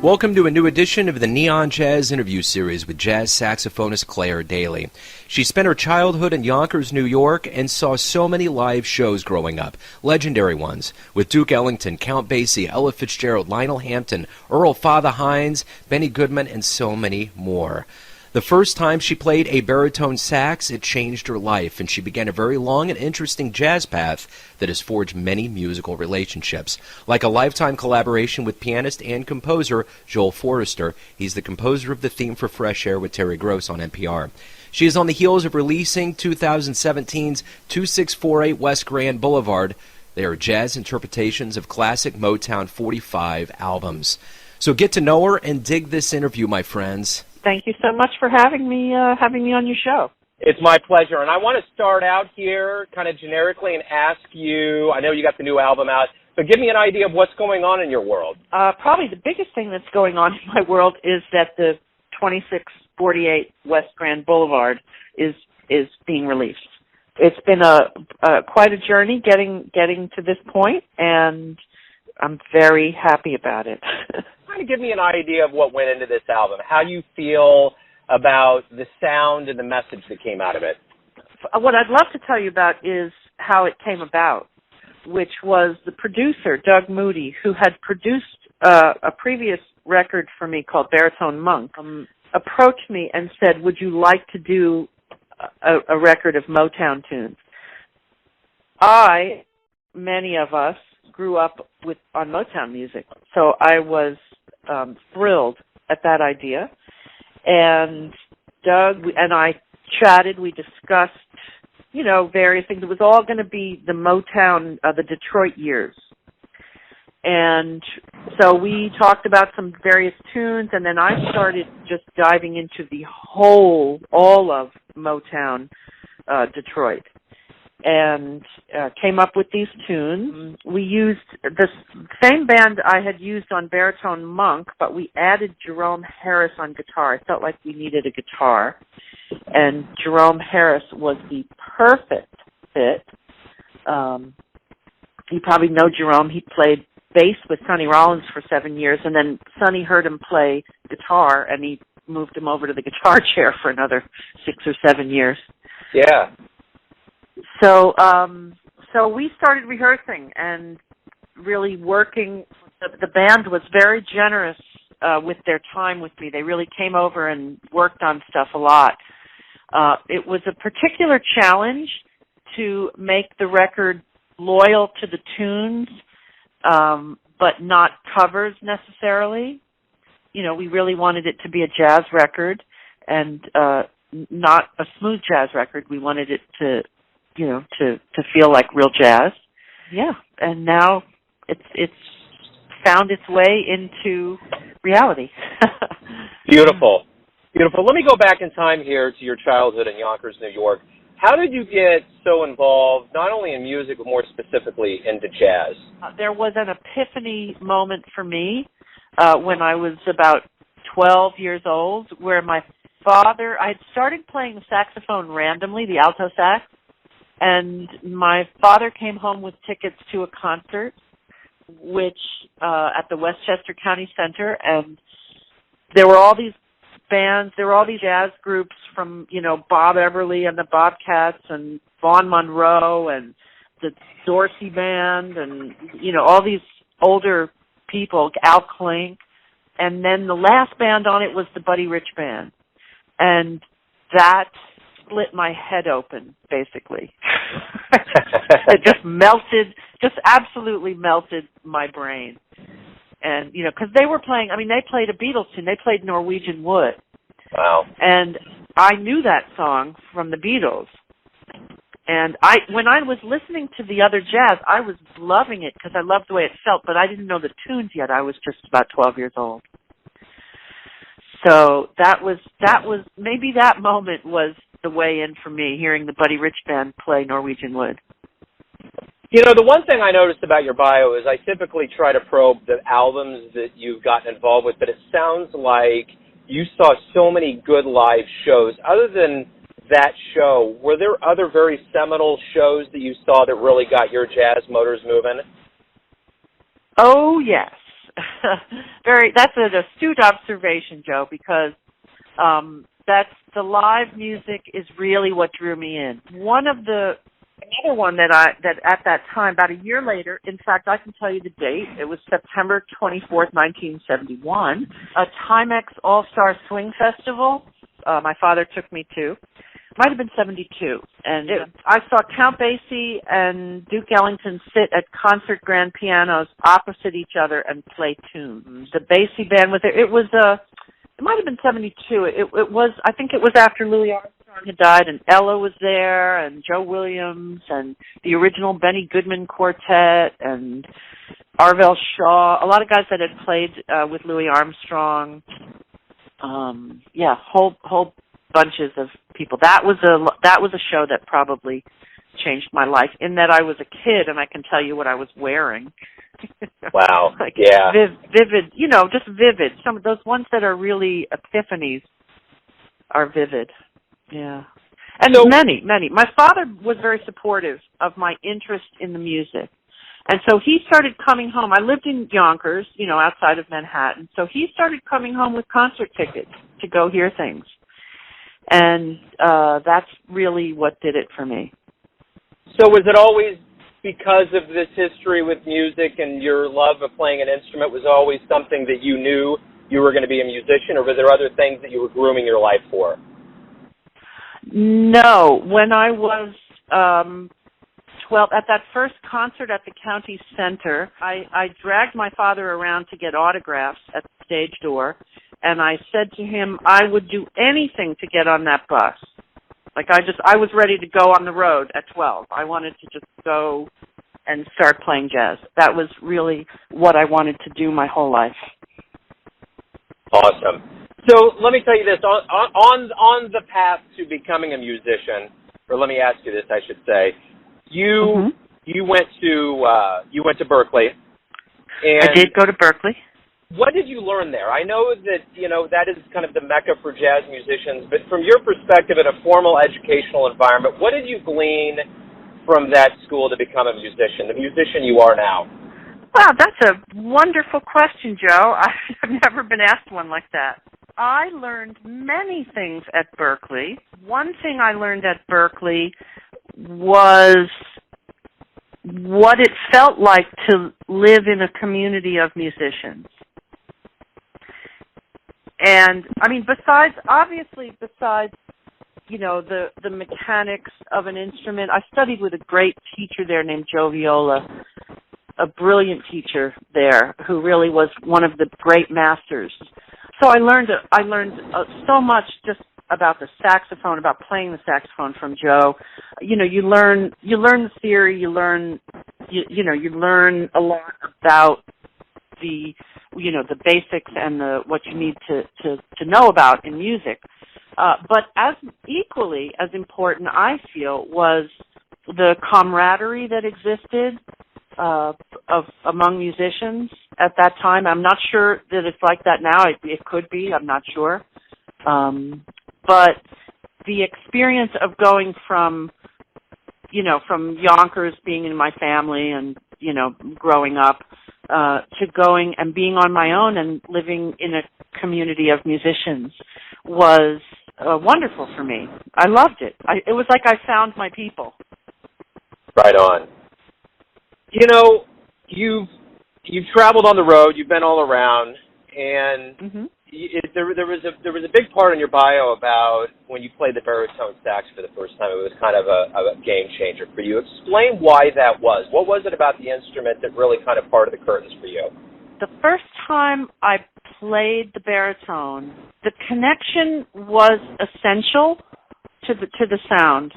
Welcome to a new edition of the Neon Jazz interview series with jazz saxophonist Claire Daly. She spent her childhood in Yonkers, New York, and saw so many live shows growing up, legendary ones, with Duke Ellington, Count Basie, Ella Fitzgerald, Lionel Hampton, Earl, Fatha, Hines, Benny Goodman, and so many more. The first time she played a baritone sax, it changed her life, and she began a very long and interesting jazz path that has forged many musical relationships. Like a lifetime collaboration with pianist and composer Joel Forrester, he's the composer of the theme for Fresh Air with Terry Gross on NPR. She is on the heels of releasing 2017's 2648 West Grand Boulevard. They are jazz interpretations of classic Motown 45 albums. So get to know her and dig this interview, my friends. Thank you so much for having me on your show. It's my pleasure. And I want to start out here kind of generically and ask you, I know you got the new album out, but give me an idea of what's going on in your world. Probably the biggest thing that's going on in my world is that the 2648 West Grand Boulevard is being released. It's been quite a journey getting to this point, and I'm very happy about it. Kind of give me an idea of what went into this album. How you feel about the sound and the message that came out of it. What I'd love to tell you about is how it came about, which was the producer, Doug Moody, who had produced a previous record for me called Baritone Monk, approached me and said, would you like to do a record of Motown tunes? Many of us, grew up on Motown music, so I was thrilled at that idea. And Doug and I chatted. We discussed, various things. It was all going to be the Motown, the Detroit years. And so we talked about some various tunes, and then I started just diving into all of Motown, Detroit, and came up with these tunes. We used the same band I had used on Baritone Monk, but we added Jerome Harris on guitar. I felt like we needed a guitar, and Jerome Harris was the perfect fit. You probably know Jerome. He played bass with Sonny Rollins for 7 years, and then Sonny heard him play guitar, and he moved him over to the guitar chair for another 6 or 7 years. Yeah. So we started rehearsing and really working. The band was very generous with their time with me. They really came over and worked on stuff a lot. It was a particular challenge to make the record loyal to the tunes, but not covers necessarily. We really wanted it to be a jazz record and not a smooth jazz record. We wanted it to feel like real jazz. Yeah, and now it's found its way into reality. Beautiful. Beautiful. Let me go back in time here to your childhood in Yonkers, New York. How did you get so involved, not only in music, but more specifically into jazz? There was an epiphany moment for me when I was about 12 years old, where my father, I had started playing the saxophone randomly, the alto sax, and my father came home with tickets to a concert, which at the Westchester County Center, and there were all these bands, there were all these jazz groups from, Bob Everly and the Bobcats and Vaughn Monroe and the Dorsey Band and, all these older people, Al Klink, and then the last band on it was the Buddy Rich Band, and that split my head open, basically. It just absolutely melted my brain. And, because they were playing, they played a Beatles tune. They played Norwegian Wood. Wow. And I knew that song from the Beatles. And when I was listening to the other jazz, I was loving it because I loved the way it felt, but I didn't know the tunes yet. I was just about 12 years old. So that was maybe that moment was the way in for me, hearing the Buddy Rich Band play Norwegian Wood. The one thing I noticed about your bio is I typically try to probe the albums that you've gotten involved with, but it sounds like you saw so many good live shows. Other than that show, were there other very seminal shows that you saw that really got your jazz motors moving? Oh, yes. That's an astute observation, Joe, because that's the live music is really what drew me in. Another one that at that time, about a year later, in fact, I can tell you the date. It was September 24th, 1971, a Timex All-Star Swing Festival. My father took me to. Might have been 72. And I saw Count Basie and Duke Ellington sit at concert grand pianos opposite each other and play tunes. The Basie band was there. It might have been 72. I think it was after Louis Armstrong had died, and Ella was there, and Joe Williams, and the original Benny Goodman Quartet, and Arvell Shaw, a lot of guys that had played with Louis Armstrong. Whole bunches of people. That was a show that probably changed my life, in that I was a kid and I can tell you what I was wearing. Wow. Like, yeah. Vivid, just vivid. Some of those ones that are really epiphanies are vivid. Yeah. And so, many. My father was very supportive of my interest in the music. And so he started coming home. I lived in Yonkers, outside of Manhattan. So he started coming home with concert tickets to go hear things. And that's really what did it for me. So was it always because of this history with music and your love of playing an instrument was always something that you knew you were going to be a musician, or were there other things that you were grooming your life for? No. When I was 12, at that first concert at the county center, I dragged my father around to get autographs at the stage door, and I said to him, I would do anything to get on that bus. Like I was ready to go on the road at 12. I wanted to just go and start playing jazz. That was really what I wanted to do my whole life. Awesome. So let me tell you this, on the path to becoming a musician, or let me ask you this, I should say, you went to Berkeley. And I did go to Berkeley. What did you learn there? I know that, that is kind of the mecca for jazz musicians, but from your perspective in a formal educational environment, what did you glean from that school to become a musician, the musician you are now? Wow, that's a wonderful question, Joe. I've never been asked one like that. I learned many things at Berkeley. One thing I learned at Berkeley was what it felt like to live in a community of musicians. And, besides, the mechanics of an instrument, I studied with a great teacher there named Joe Viola, a brilliant teacher there who really was one of the great masters. So I learned so much just about the saxophone, about playing the saxophone from Joe. You learn the theory, you learn a lot about the basics and what you need to know about in music. But as equally as important, I feel, was the camaraderie that existed among musicians at that time. I'm not sure that it's like that now. It could be. I'm not sure. But the experience of going from Yonkers, being in my family and, growing up, to going and being on my own and living in a community of musicians was wonderful for me. I loved it. It was like I found my people. Right on. You've traveled on the road. You've been all around, and there was a big part in your bio about when you played the baritone sax for the first time. It was kind of a game changer for you. Explain why that was. What was it about the instrument that really kind of parted the curtains for you? The first time I played the baritone, the connection was essential to the sound.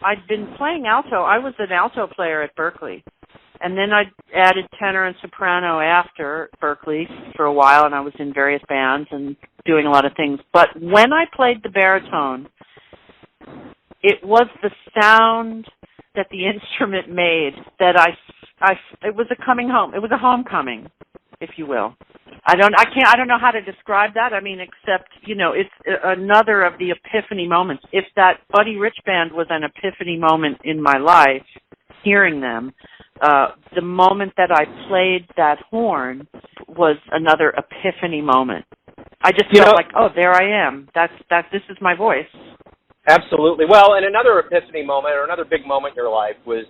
I'd been playing alto. I was an alto player at Berkeley. And then I added tenor and soprano after Berkeley for a while, and I was in various bands and doing a lot of things. But when I played the baritone, it was the sound that the instrument made that it was a coming home. It was a homecoming, if you will. I don't know how to describe that. Except, it's another of the epiphany moments. If that Buddy Rich band was an epiphany moment in my life, hearing them, the moment that I played that horn was another epiphany moment. I just felt like, oh, there I am. This is my voice. Absolutely. Well, and another epiphany moment, or another big moment in your life was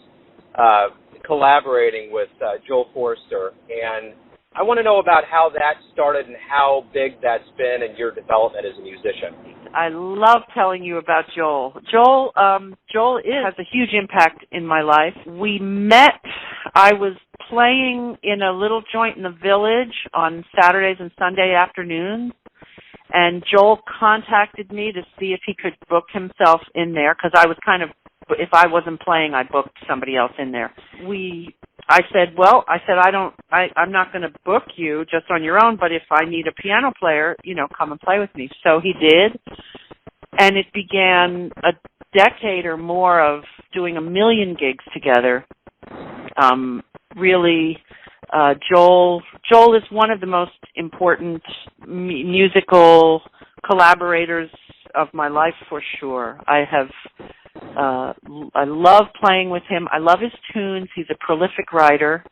collaborating with Joel Forrester. And I want to know about how that started and how big that's been in your development as a musician. I love telling you about Joel. Joel has a huge impact in my life. We met, I was playing in a little joint in the Village on Saturdays and Sunday afternoons, and Joel contacted me to see if he could book himself in there, because I was if I wasn't playing, I booked somebody else in there. I said, I'm not going to book you just on your own, but if I need a piano player, come and play with me. So he did, and it began a decade or more of doing 1 million gigs together. Joel is one of the most important musical collaborators of my life, for sure. I love playing with him. I love his tunes. He's a prolific writer,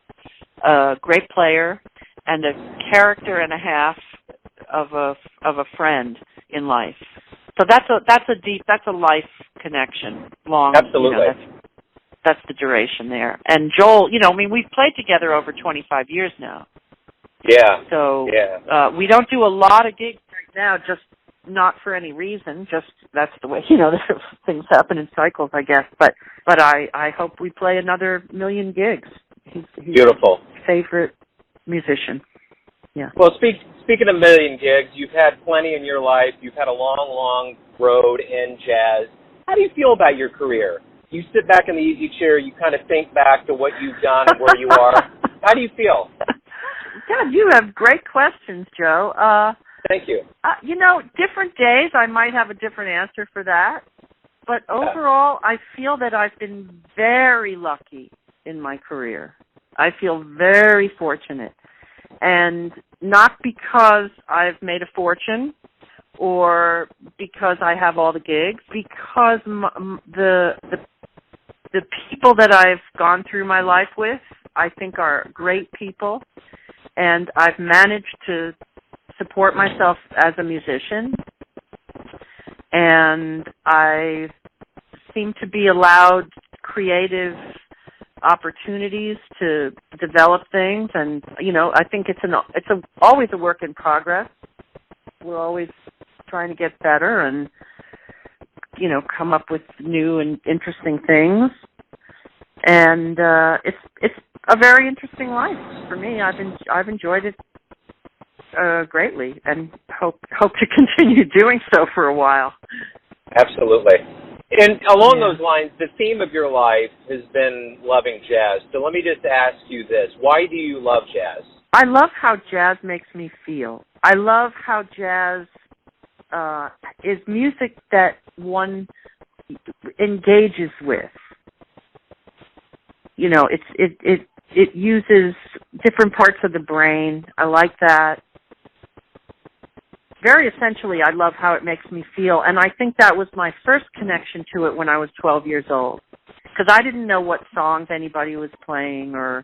a great player, and a character and a half of a friend in life. So that's a life connection. Long. Absolutely. That's the duration there. And Joel, we've played together over 25 years now. Yeah. So we don't do a lot of gigs right now, just not for any reason. Just that's the way, things happen in cycles, I guess. But I hope we play another 1 million gigs. He's beautiful. My favorite musician. Yeah. Well, speaking of 1 million gigs, you've had plenty in your life. You've had a long, long road in jazz. How do you feel about your career? You sit back in the easy chair, you kind of think back to what you've done and where you are. How do you feel? God, you have great questions, Joe. Thank you. Different days I might have a different answer for that. But overall, I feel that I've been very lucky in my career. I feel very fortunate. And not because I've made a fortune or because I have all the gigs, because the people that I've gone through my life with, I think are great people, and I've managed to support myself as a musician, and I seem to be allowed creative opportunities to develop things, and I think it's always a work in progress. We're always trying to get better and come up with new and interesting things, and it's a very interesting life for me. I've enjoyed it greatly, and hope to continue doing so for a while. Absolutely. And along those lines, the theme of your life has been loving jazz. So let me just ask you this. Why do you love jazz? I love how jazz makes me feel. I love how jazz is music that one engages with. It uses different parts of the brain. I like that. Very essentially, I love how it makes me feel, and I think that was my first connection to it when I was 12 years old, because I didn't know what songs anybody was playing or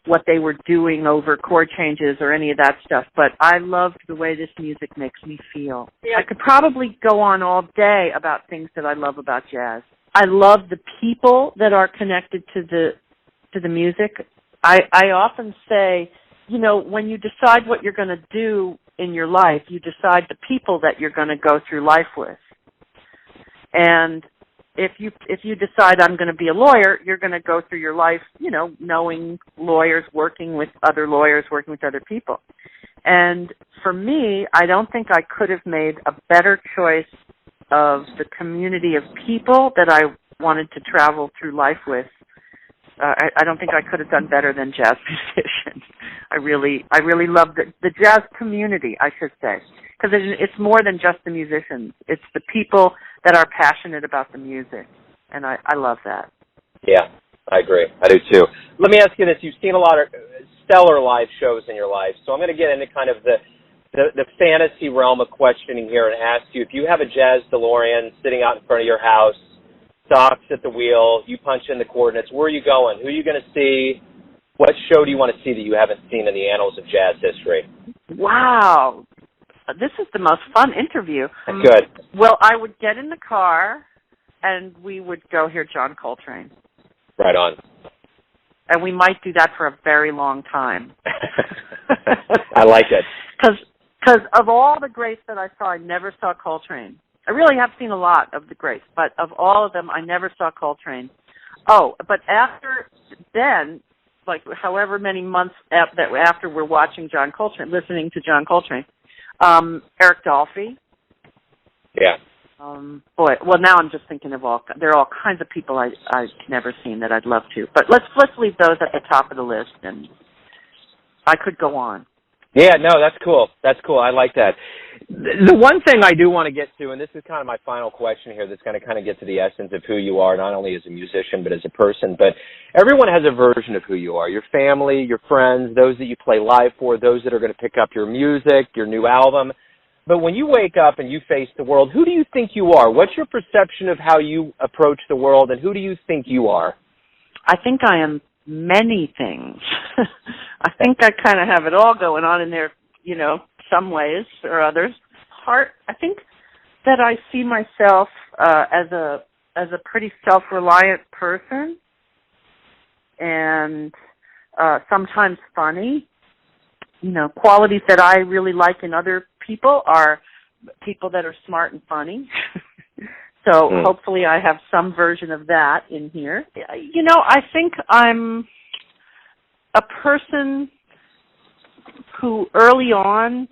what they were doing over chord changes or any of that stuff, but I loved the way this music makes me feel. I could probably go on all day about things that I love about jazz. I love the people that are connected to the music. I often say, when you decide what you're going to do in your life, you decide the people that you're going to go through life with. And if you decide I'm going to be a lawyer, you're going to go through your life, knowing lawyers, working with other lawyers, working with other people. And for me, I don't think I could have made a better choice of the community of people that I wanted to travel through life with. I don't think I could have done better than jazz musician. I really love the jazz community, I should say, because it's more than just the musicians. It's the people that are passionate about the music, and I love that. Yeah, I agree. I do too. Let me ask you this. You've seen a lot of stellar live shows in your life, so I'm going to get into kind of the fantasy realm of questioning here and ask you, if you have a jazz DeLorean sitting out in front of your house, stocks at the wheel, you punch in the coordinates, where are you going? Who are you going to see? What show do you want to see that you haven't seen in the annals of jazz history? Wow. This is the most fun interview. Good. Well, I would get in the car, and we would go hear John Coltrane. Right on. And we might do that for a very long time. I like it. Because of all the greats that I saw, I never saw Coltrane. I really have seen a lot of the greats, but of all of them, I never saw Coltrane. Oh, but after then, like however many months after we're watching John Coltrane, listening to John Coltrane, Eric Dolphy. Yeah. Boy, well now I'm just thinking of there are all kinds of people I've never seen that I'd love to. But let's leave those at the top of the list, and I could go on. Yeah, no, that's cool. That's cool. I like that. The one thing I do want to get to, and this is kind of my final question here that's going to kind of get to the essence of who you are, not only as a musician but as a person, but everyone has a version of who you are. Your family, your friends, those that you play live for, those that are going to pick up your music, your new album. But when you wake up and you face the world, who do you think you are? What's your perception of how you approach the world, and who do you think you are? I think I am many things. I think I kind of have it all going on in there, some ways or others. I think that I see myself as a pretty self-reliant person, and sometimes funny. Qualities that I really like in other people are people that are smart and funny. So hopefully I have some version of that in here. I think I'm a person who early on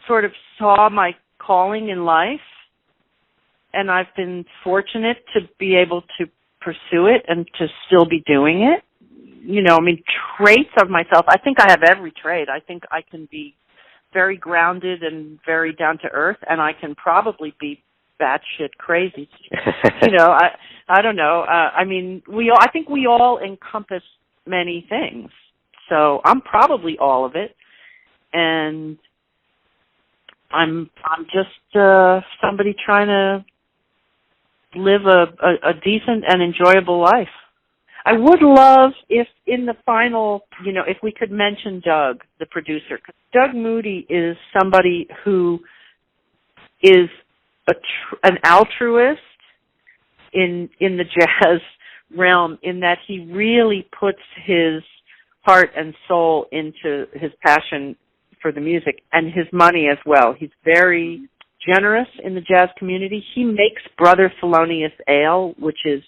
sort of saw my calling in life, and I've been fortunate to be able to pursue it and to still be doing it. Traits of myself, I think I have every trait. I think I can be very grounded and very down to earth, and I can probably be batshit crazy. I don't know. I think we all encompass many things. So I'm probably all of it, and I'm just somebody trying to live a decent and enjoyable life. I would love if in the final, if we could mention Doug, the producer. Doug Moody is somebody who is an altruist in the jazz realm, in that he really puts his heart and soul into his passion for the music and his money as well. He's very generous in the jazz community. He makes Brother Thelonious Ale, which is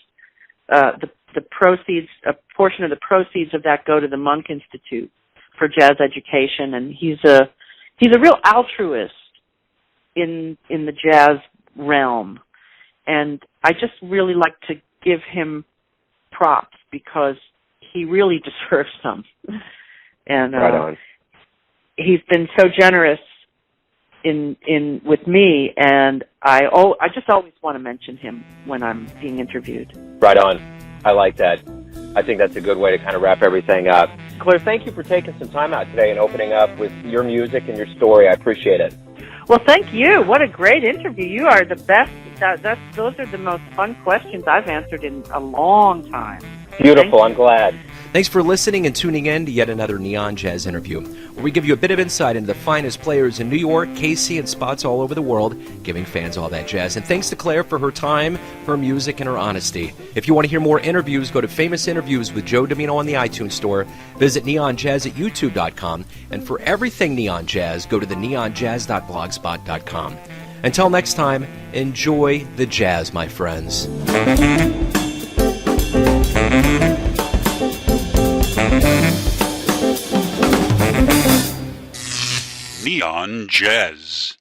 the proceeds, a portion of the proceeds of that go to the Monk Institute for Jazz Education, and he's a real altruist in the jazz realm, and I just really like to give him props because he really deserves them. And right on. He's been so generous in with me, and I just always want to mention him when I'm being interviewed. Right on. I like that. I think that's a good way to kind of wrap everything up. Claire, thank you for taking some time out today and opening up with your music and your story. I appreciate it. Well, thank you. What a great interview. You are the best. Those are the most fun questions I've answered in a long time. Beautiful. I'm glad. Thanks for listening and tuning in to yet another Neon Jazz interview, where we give you a bit of insight into the finest players in New York, KC, and spots all over the world, giving fans all that jazz. And thanks to Claire for her time, her music, and her honesty. If you want to hear more interviews, go to Famous Interviews with Joe Domino on the iTunes Store. Visit neonjazz at youtube.com. And for everything Neon Jazz, go to the neonjazz.blogspot.com. Until next time, enjoy the jazz, my friends. Neon Jazz.